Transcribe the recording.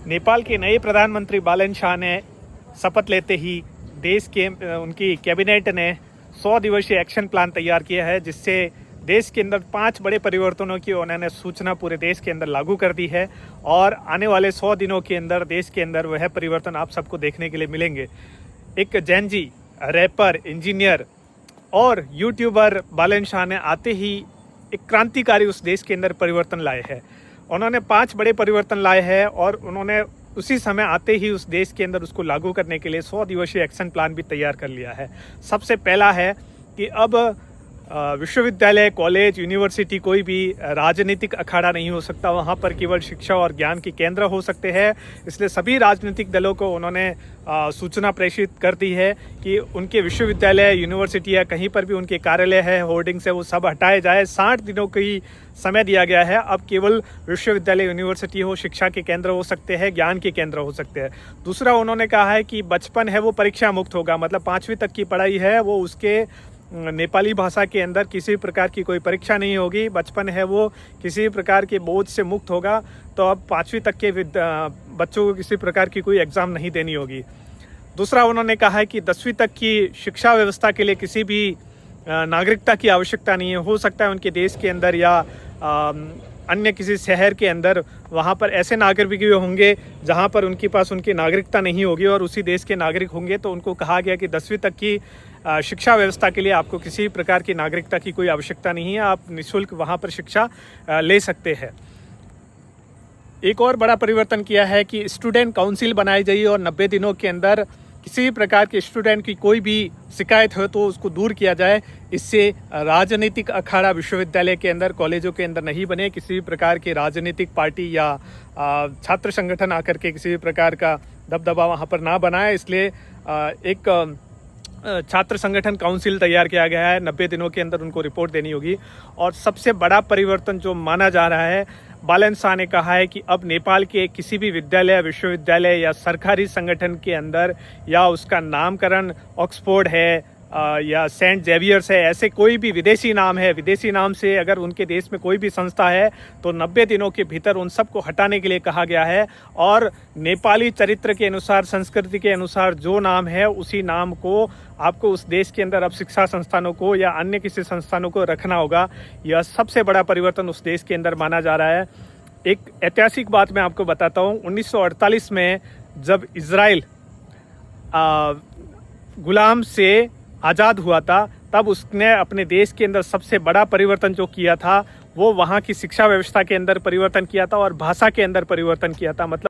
नेपाल के नए प्रधानमंत्री बालन शाह ने शपथ लेते ही देश के उनकी कैबिनेट ने 100 दिवसीय एक्शन प्लान तैयार किया है, जिससे देश के अंदर 5 बड़े परिवर्तनों की उन्होंने सूचना पूरे देश के अंदर लागू कर दी है। और आने वाले 100 दिनों के अंदर देश के अंदर वह परिवर्तन आप सबको देखने के लिए मिलेंगे। एक जेनजी रैपर, इंजीनियर और यूट्यूबर बालन शाह ने आते ही एक क्रांतिकारी उस देश के अंदर परिवर्तन लाए हैं। उन्होंने 5 बड़े परिवर्तन लाए हैं और उन्होंने उसी समय आते ही उस देश के अंदर उसको लागू करने के लिए 100 दिवसीय एक्शन प्लान भी तैयार कर लिया है। सबसे पहला है कि अब विश्वविद्यालय, कॉलेज, यूनिवर्सिटी कोई भी राजनीतिक अखाड़ा नहीं हो सकता। वहाँ पर केवल शिक्षा और ज्ञान की केंद्र हो सकते हैं। इसलिए सभी राजनीतिक दलों को उन्होंने सूचना प्रेषित कर दी है कि उनके विश्वविद्यालय, यूनिवर्सिटी या कहीं पर भी उनके कार्यालय है, होर्डिंग्स है, वो सब हटाए जाए। 60 दिनों की समय दिया गया है। अब केवल विश्वविद्यालय, यूनिवर्सिटी हो शिक्षा के केंद्र हो सकते हैं, ज्ञान के केंद्र हो सकते हैं। दूसरा, उन्होंने कहा है कि बचपन है वो परीक्षा मुक्त होगा, मतलब 5वीं तक की पढ़ाई है वो उसके नेपाली भाषा के अंदर किसी प्रकार की कोई परीक्षा नहीं होगी। बचपन है वो किसी प्रकार के बोझ से मुक्त होगा। तो अब 5वीं तक के बच्चों को किसी प्रकार की कोई एग्ज़ाम नहीं देनी होगी। दूसरा, उन्होंने कहा है कि 10वीं तक की शिक्षा व्यवस्था के लिए किसी भी नागरिकता की आवश्यकता नहीं है। हो सकता है उनके देश के अंदर या अन्य किसी शहर के अंदर वहाँ पर ऐसे नागरिक भी होंगे जहाँ पर उनके पास उनकी नागरिकता नहीं होगी और उसी देश के नागरिक होंगे। तो उनको कहा गया कि 10वीं तक की शिक्षा व्यवस्था के लिए आपको किसी प्रकार की नागरिकता की कोई आवश्यकता नहीं है, आप निःशुल्क वहाँ पर शिक्षा ले सकते हैं। एक और बड़ा परिवर्तन किया है कि स्टूडेंट काउंसिल बनाई जाइए और 90 दिनों के अंदर किसी भी प्रकार के स्टूडेंट की कोई भी शिकायत हो तो उसको दूर किया जाए। इससे राजनीतिक अखाड़ा विश्वविद्यालय के अंदर, कॉलेजों के अंदर नहीं बने। किसी भी प्रकार की राजनीतिक पार्टी या छात्र संगठन आकर के किसी भी प्रकार का दबदबा वहाँ पर ना बनाए। इसलिए एक छात्र संगठन काउंसिल तैयार किया गया है। 90 दिनों के अंदर उनको रिपोर्ट देनी होगी। और सबसे बड़ा परिवर्तन जो माना जा रहा है, बालन शाह ने कहा है कि अब नेपाल के किसी भी विद्यालय, विश्वविद्यालय या सरकारी संगठन के अंदर या उसका नामकरण ऑक्सफोर्ड है या सेंट जेवियर्स है, ऐसे कोई भी विदेशी नाम है, विदेशी नाम से अगर उनके देश में कोई भी संस्था है तो 90 दिनों के भीतर उन सबको हटाने के लिए कहा गया है। और नेपाली चरित्र के अनुसार, संस्कृति के अनुसार जो नाम है उसी नाम को आपको उस देश के अंदर अब शिक्षा संस्थानों को या अन्य किसी संस्थानों को रखना होगा। यह सबसे बड़ा परिवर्तन उस देश के अंदर माना जा रहा है। एक ऐतिहासिक बात मैं आपको बताता हूँ। 1948 में जब इजराइल गुलाम से आज़ाद हुआ था, तब उसने अपने देश के अंदर सबसे बड़ा परिवर्तन जो किया था वो वहाँ की शिक्षा व्यवस्था के अंदर परिवर्तन किया था और भाषा के अंदर परिवर्तन किया था। मतलब